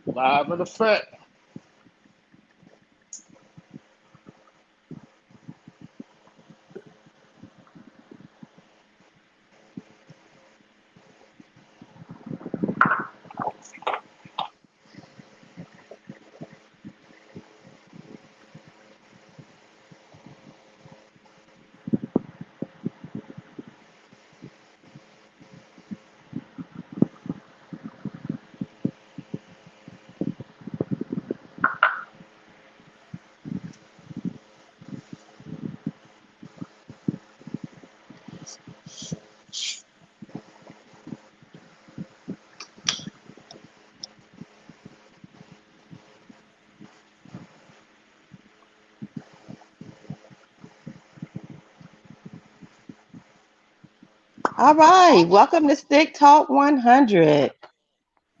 Live in effect. All right, welcome to Stick Talk 100.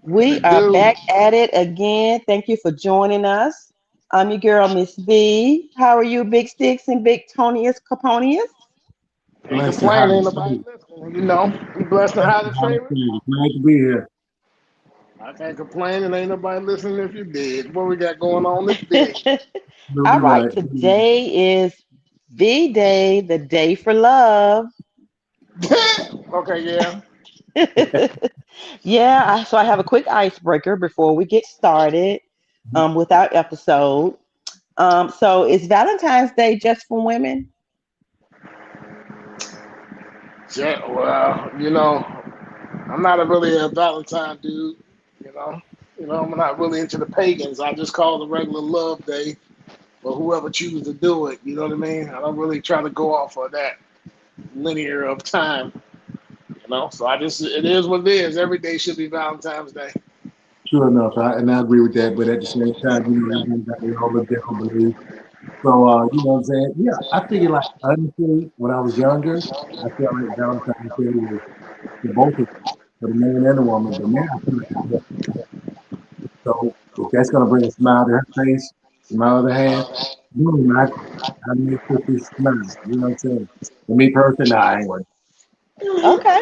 What We it are do? back at it again. Thank you for joining us. I'm your girl, Miss B. How are you, Big Sticks and Big Tonius Caponius? Ain't Blessed and complaining, highly ain't nobody favored. listening. You blessed and Blessed highly and highly favored. favored. Glad to be here. I can't complain, and ain't nobody listening if you did. What we got going on this day? You'll be All right, right. today is V Day, the day for love. Okay, yeah. Yeah, so I have a quick icebreaker before we get started with our episode. So is Valentine's Day just for women? Yeah, well, I'm not a really a Valentine dude. You know, I'm not really into the pagans. I just call it a regular love day for whoever chooses to do it. You know what I mean? I don't really try to go off of that linear of time. So it is what it is. Every day should be Valentine's Day. Sure enough, and I agree with that. But at the same time, everybody's got their own different beliefs. So, what I'm saying? Yeah, I figured like honestly, when I was younger, I felt like Valentine's Day was for both of us, for the man and the woman. But now I feel like it's just, so if that's gonna bring a smile to her face, to my other half, I make sure she smiles. You know what I'm saying? For me personally, nah, I ain't worried. Okay.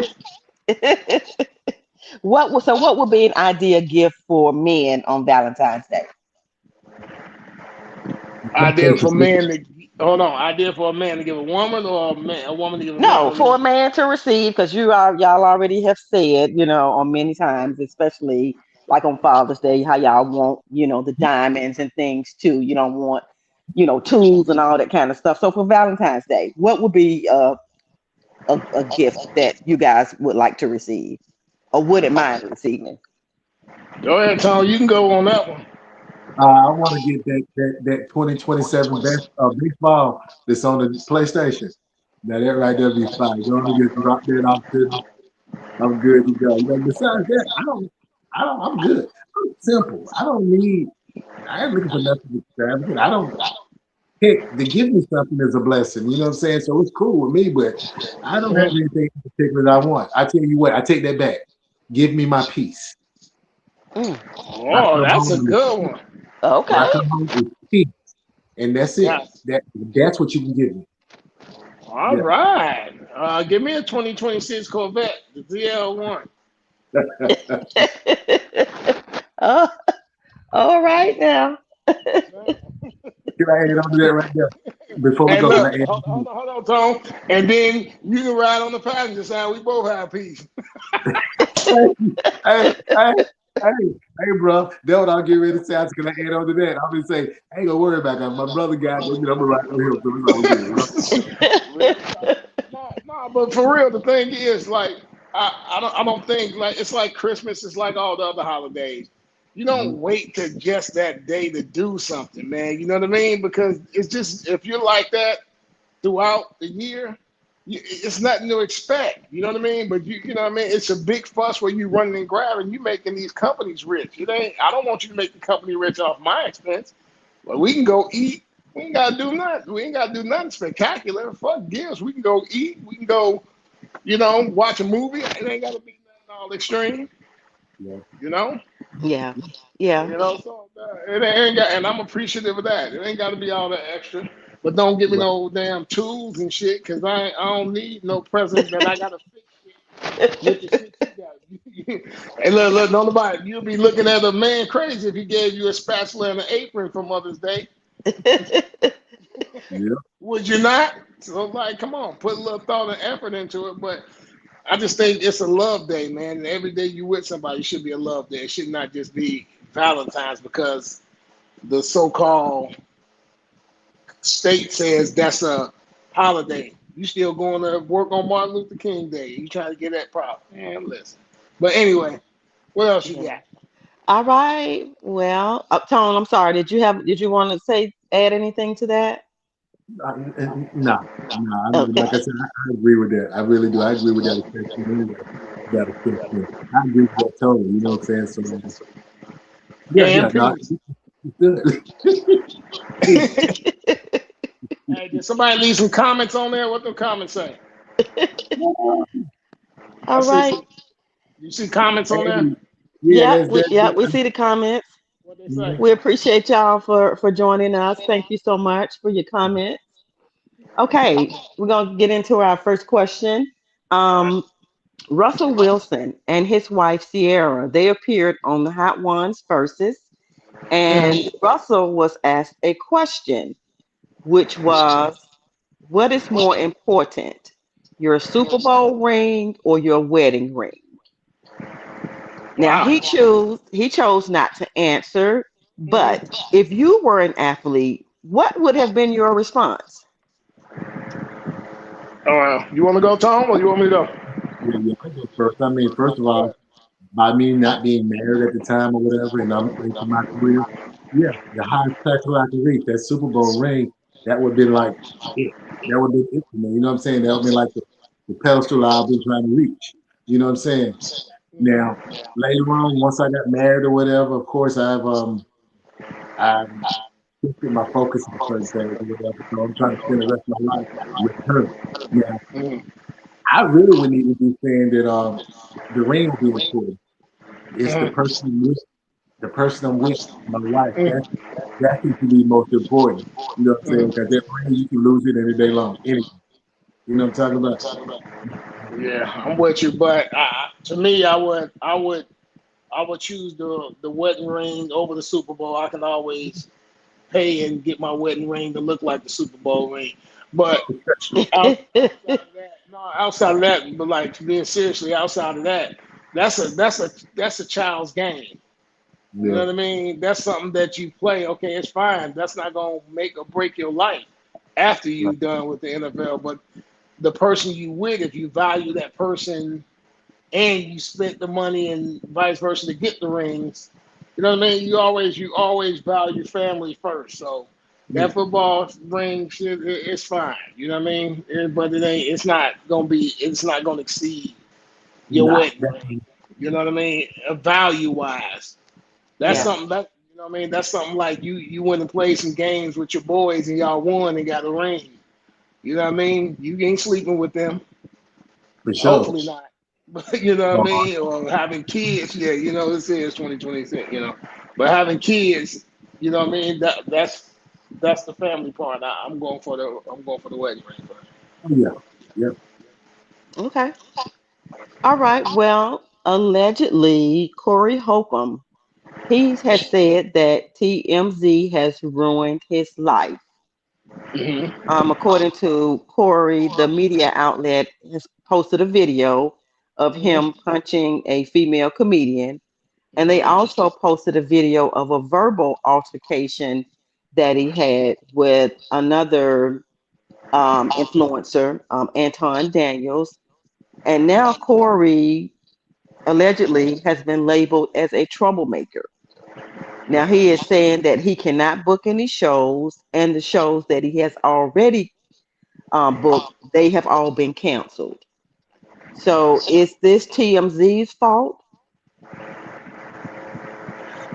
What would be an ideal gift for men on Valentine's Day? Idea for men to hold on. Idea for a man to give a woman, or a woman to give a man. No, for a man to receive, because y'all already have said, on many times, especially like on Father's Day, how y'all want, the diamonds and things too. You don't want, tools and all that kind of stuff. So for Valentine's Day, what would be a gift that you guys would like to receive or wouldn't mind receiving? Go ahead, Tom. You can go on that one. I want to get that 2027 baseball that's on the PlayStation. Now that right there be fine. Go and just drop that off to me. I'm good to go. Besides that, I'm good. I'm simple. I ain't looking for nothing extravagant. I don't pick to give me something is a blessing. You know what I'm saying? So it's cool with me, but I don't have anything in particular that I want. I tell you what, I take that back. Give me my peace. Mm, When I Oh, come that's a home, good one. when I okay. come home, it's peace. And that's it. Yes. That's what you can give me. All Yeah. right. Give me a 2026 Corvette, the ZL1. Oh, all right now. Can I add on to that right there? Before we Hey, go, can I look, add on hold on, Tom. And then you can ride on the passenger side. We both have peace. to that? Hey, bro. That's what I'll get ready to say. I was gonna add on to that. I'm gonna say, I ain't gonna worry about that. My brother got it. I'm gonna ride on him, so it's all good. You know? Real talk. No, but for real, the thing is, like, I don't think like it's like Christmas is like all the other holidays. You Mhm. don't wait to just that day to do something, man. You know what I mean? Because it's just if you're like that throughout the year, it's nothing to expect. You know what I mean? But you know what I mean? It's a big fuss where you running and grabbing, you making these companies rich. It ain't. I don't want you to make the company rich off my expense. But we can go eat. We ain't gotta do nothing. We ain't gotta do nothing spectacular. Fuck gifts. We can go eat. We can go, watch a movie. It ain't gotta be nothing all extreme. Yeah. You know. Yeah, yeah. So it ain't got, and I'm appreciative of that. It ain't got to be all that extra, but don't give me Right. no damn tools and shit, cause I don't need no presents that I gotta fix shit with the shit you got. Hey, look, don't nobody. You'll be looking at a man crazy if he gave you a spatula and an apron for Mother's Day. Yeah. Would you not? So, like, come on, put a little thought and effort into it. But I just think it's a love day, man. And every day you with somebody should be a love day. It should not just be Valentine's because the so-called state says that's a holiday. You still going to work on Martin Luther King Day. You trying to get that problem. Man, listen. But anyway, what else you Yeah. got? All right. Well, Tone, I'm sorry. Did you want to say add anything to that? No, no. I mean, Okay. like I said, I agree with that. I really do. I agree with that assessment anyway. That assessment. I agree with that totally. You know what I'm saying? So, yeah, And yeah. No, peace. it's good. Hey, did somebody leave some comments on there? What the comments say? I All see right. some. You see comments on there? Hey, yeah, Yep, we see the comments. What they say? mhm. We appreciate y'all for joining us. Thank you so much for your comments. Okay, we're gonna get into our first question. All right. Um, Russell Wilson and his wife Sierra, they appeared on the Hot Ones versus, and Mhm. Russell was asked a question, which was, what is more important, your Super Bowl ring or your wedding ring? Now Wow. he chose not to answer, but if you were an athlete, what would have been your response? You want to go, Tom, or you want me to go? Yeah, yeah. I go first. I mean, first of all, by me not being married at the time or whatever, and I'm into my career, yeah, the highest tackle I could reach, that Super Bowl ring, that would be like it. That would be it for me. You know what I'm saying? That would be like the pedestal I'll be trying to reach. You know what I'm saying? Now, later on, once I got married or whatever, of course, I've shifted my focus on certain things or whatever. So I'm trying to spend the rest of my life with her. Now, Mhm. I really wouldn't even be saying that the ring will be important. It's Mhm. the person I'm with, my wife. Mhm. That seems to be most important. You know what I'm saying? Mhm. Because that ring, you can lose it any day long. Anyway, you know what I'm talking about? Yeah, I'm with you, but to me, I would choose the wedding ring over the Super Bowl. I can always pay and get my wedding ring to look like the Super Bowl ring. But outside of that, no, outside of that, but like being seriously outside of that, that's a child's game. You know Yeah, what I mean? That's something that you play. Okay, it's fine. That's not gonna make or break your life after right. you're done with the NFL. But the person you with, if you value that person and you spent the money and vice versa to get the rings, you know what I mean? You always value family first. So Yeah, that football ring shit, it's fine. You know what I mean? But it ain't. It's not gonna be. It's not gonna exceed your nah, wedding ring. You know what I mean? Value wise, that's Yeah. something that you know what I mean. That's something like you went and played some games with your boys and y'all won and got a ring. You know what I mean? You ain't sleeping with them. for sure. Hopefully not. But you know what I Uh, mean? Or having kids, yeah, this is 2026, But having kids, you know what I mean? That's the family part. I'm going for the wedding ring first. yeah, yeah. Okay. All right. Well, allegedly, Corey Holcomb, he has said that TMZ has ruined his life. Hmm. According to Corey, the media outlet has posted a video of him Hmm. punching a female comedian, and they Hmm. also posted a video of a verbal altercation that he had with another influencer, Anton Daniels. And now Corey allegedly has been labeled as a troublemaker. Now he is saying that he cannot book any shows, and the shows that he has already booked, they have all been canceled. So is this TMZ's fault?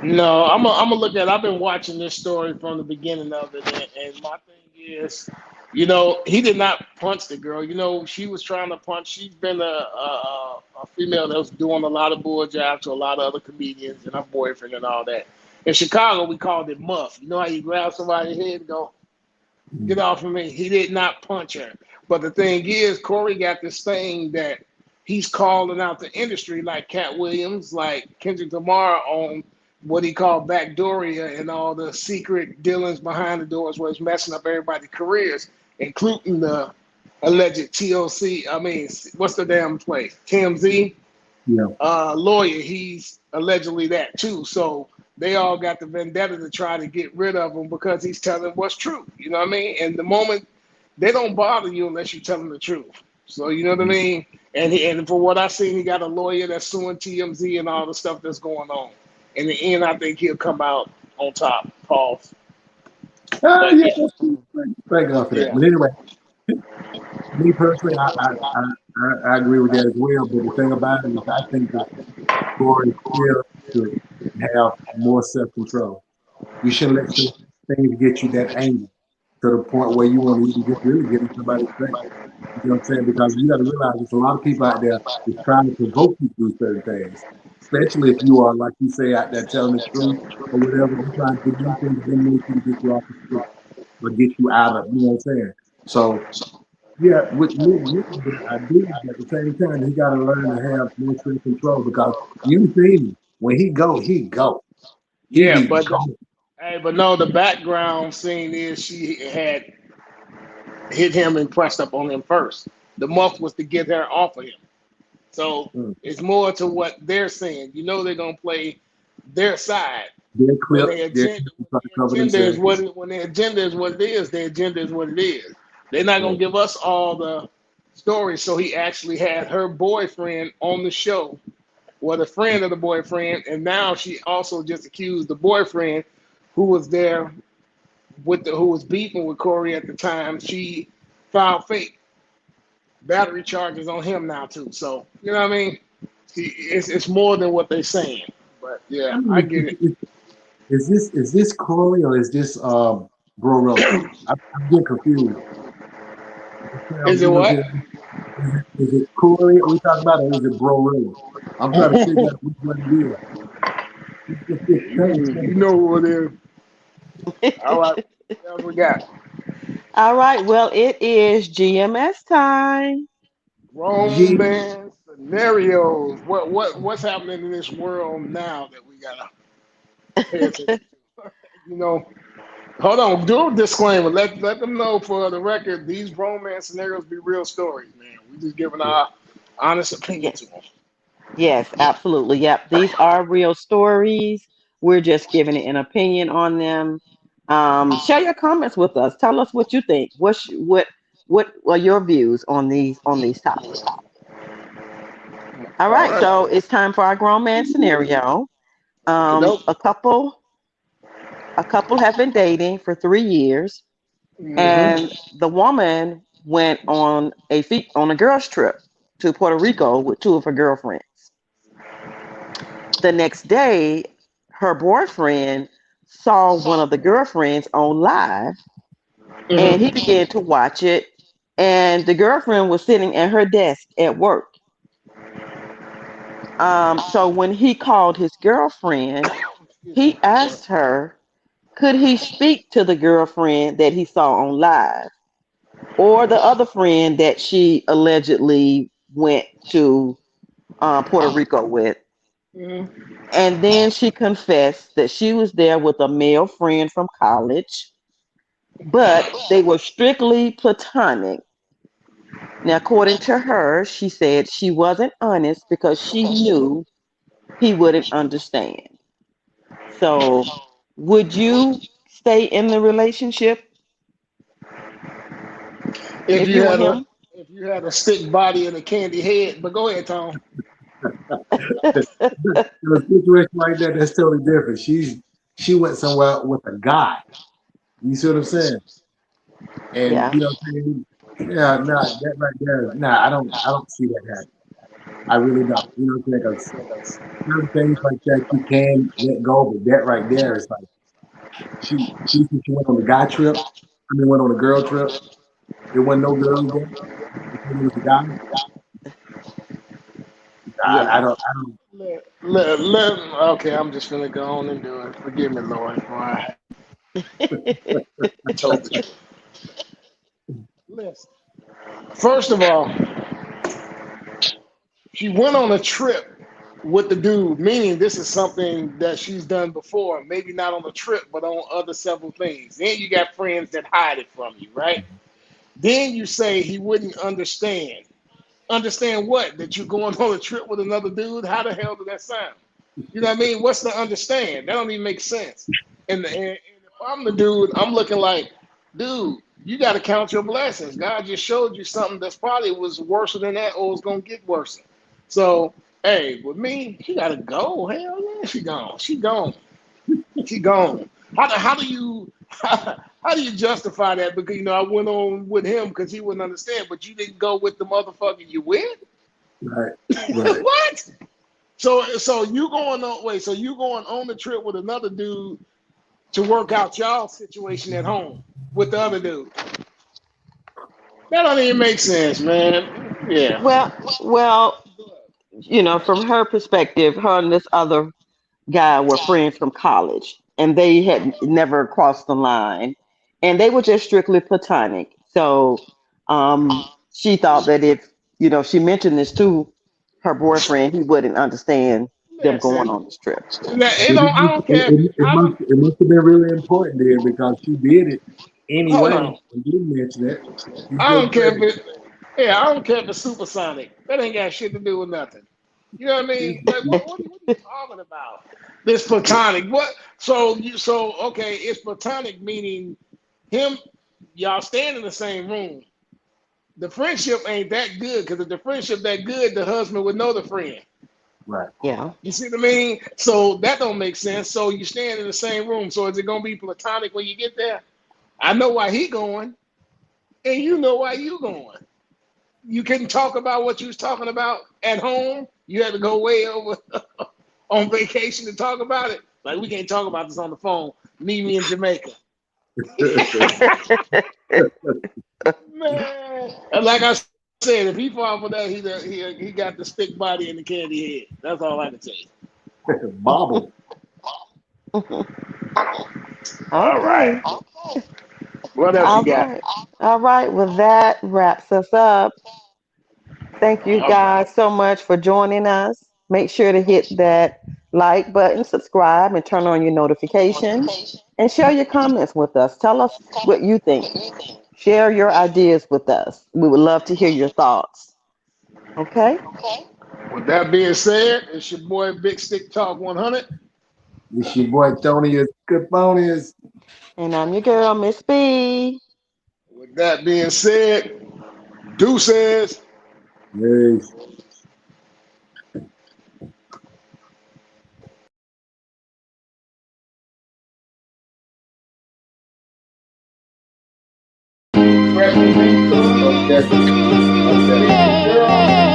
No, I'm gonna look at. I've been watching this story from the beginning of it, and my thing is, he did not punch the girl. She was trying to punch. She's been a female that was doing a lot of bull jobs to a lot of other comedians and her boyfriend and all that. In Chicago, we called it muff. You know how you grab somebody's head and go, Mm. "Get off of me." He did not punch her. But the thing is, Corey got this thing that he's calling out the industry like Cat Williams, like Kendrick Lamar on what he called backdooria and all the secret dealings behind the doors where it's messing up everybody's careers, including the alleged TOC. I mean, what's the damn place? TMZ Yeah. lawyer. He's allegedly that too. So they all got the vendetta to try to get rid of him because he's telling what's true. You know what I mean? And the moment they don't bother you unless you tell them the truth. So you know what I mean? And for what I've seen, he got a lawyer that's suing TMZ and all the stuff that's going on. In the end, I think he'll come out on top. Pause. But Yeah, yeah, that's cool. Thank God for that. yeah, But anyway, me personally, I agree with that as well. But the thing about it is, I think that Corey still should have more self control. You shouldn't let things get you that angry to the point where you want to even just really get in somebody's face. You know what I'm saying? Because you got to realize there's a lot of people out there that's trying to provoke you through certain things. Especially if you are, like you say, out there telling the truth or whatever, they're trying to do anything to make you to get you off the street or get you out of, you know what I'm saying? So, yeah, with me, but I do, but at the same time, he got to learn to have more self control because you see him. When he go, he go. He yeah. be But gone. hey, but no, the background scene is she had hit him and pressed up on him first. The muff was to get her off of him. So Mm. it's more to what they're saying. You know they're gonna play their side. Their When clips, their clips try to their cover agenda is themselves. what when their agenda is what it is, their agenda is what it is. They're not gonna Right. give us all the stories. So he actually had her boyfriend on the show, or the friend of the boyfriend, and now she also just accused the boyfriend who was there with who was beefing with Corey at the time. She filed fake battery charges on him now too. So you know what I mean? It's more than what they're saying. But I yeah, I mean, get it. is this Corey or is this Glorilla? I'm getting confused. Is it You know, what? is it Corey we talking about or is it Glorilla? I'm trying to figure out which one it is. It's kind of You funny. know who it is. All right. What else we got? All right. Well, it is GMS time. G, Romance scenarios. What's happening in this world now that we gotta pay attention to? You know, hold on. Do a disclaimer. Let them know for the record. These romance scenarios be real stories, man. We just giving our honest opinion Yes. to them. Yes, absolutely. Yep. These are real stories. We're just giving an opinion on them. Share your comments with us. Tell us what you think. What are your views on these topics? All All right, right. so it's time for our grown man scenario. Okay, Um, dope. a couple a couple have been dating for 3 years, Mm-hmm. and the woman went on a girls trip to Puerto Rico with two of her girlfriends. The next day, her boyfriend saw one of the girlfriends on live, and he Mm-hmm. began to watch it. And the girlfriend was sitting at her desk at work. So when he called his girlfriend, Excuse me. he asked her, could he speak to the girlfriend that he saw on live, or the other friend that she allegedly went to Puerto Rico with. Mm-hmm. And then she confessed that she was there with a male friend from college, but they were strictly platonic. Now, according to her, she said she wasn't honest because she knew he wouldn't understand. So, would you stay in the relationship If if you you were had a him? if you had a stick body and a candy head, but go ahead, Tom. in a situation like that, that's totally different. She went somewhere with a guy. You see what I'm saying? And Yeah. you know what I'm saying? Yeah, no, that right there, nah, I don't see that happening. I really don't. You know what I'm saying? Because certain things like that you can let go, but that right there is like she went on a guy trip. I mean, went on a girl trip. There wasn't no girls there. It was a guy. I, Yeah. I don't. I don't. Okay, I'm just gonna go on and do it. Forgive me, Lord, for I told the truth. Listen. First of all, She went on a trip with the dude, meaning this is something that she's done before, maybe not on a trip, but on other several things. Then you got friends that hide it from you, right? Then you say he wouldn't understand. Understand what? That you're going on a trip with another dude? How the hell did that sound? You know what I mean? What's the understand? That don't even make sense. And if I'm the dude, I'm looking like, dude, you got to count your blessings. God just showed you something that's probably was worse than that or was going to get worse. So, hey, with me, she got to go. Hell yeah, she gone. She gone. She gone. How do you how do you justify that? Because I went on with him because he wouldn't understand, but you didn't go with the motherfucker you with. Right. Right. What? So you going on? Wait. So you going on the trip with another dude to work out y'all situation at home with the other dude? That don't even make sense, man. Yeah. Well, from her perspective, her and this other guy were friends from college, and they had never crossed the line, and they were just strictly platonic. So, she thought that if she mentioned this to her boyfriend, he wouldn't understand them going Listen. on this trip. It don't. I don't care. I don't. It must have been really important there because she did it Hold anyway on. and didn't mention it. She I just don't care said if it. Yeah, I don't care if it's supersonic. That ain't got shit to do with nothing. You know what I mean? Like, what are you talking about? This platonic. What? So okay, it's platonic meaning him. Y'all stand in the same room. The friendship ain't that good because if the friendship that good, the husband would know the friend. right. Yeah. You see what I mean? So that don't make sense. So you stand in the same room. So is it gonna be platonic when you get there? I know why he going, and you know why you going. You couldn't talk about what you was talking about at home. You had to go way over on vacation to talk about it. Like we can't talk about this on the phone. Meet me in Jamaica. Man, and like I said, if he fall for that, he got the stick body and the candy head. That's all I can say. Bobble. All right. Okay. What else you All got? right. All right. Well, that wraps us up. Thank you All right. guys so much for joining us. Make sure to hit that like button, subscribe, and turn on your notifications. And share your comments with us. Tell us what you think. Share your ideas with us. We would love to hear your thoughts. Okay? With that being said, it's your boy Big Stick Talk 100. It's your boy Tony is Caponius. And I'm your girl, Miss B. With that being said, deuces. Yes. Fresh from Houston. Okay. Okay. Girl.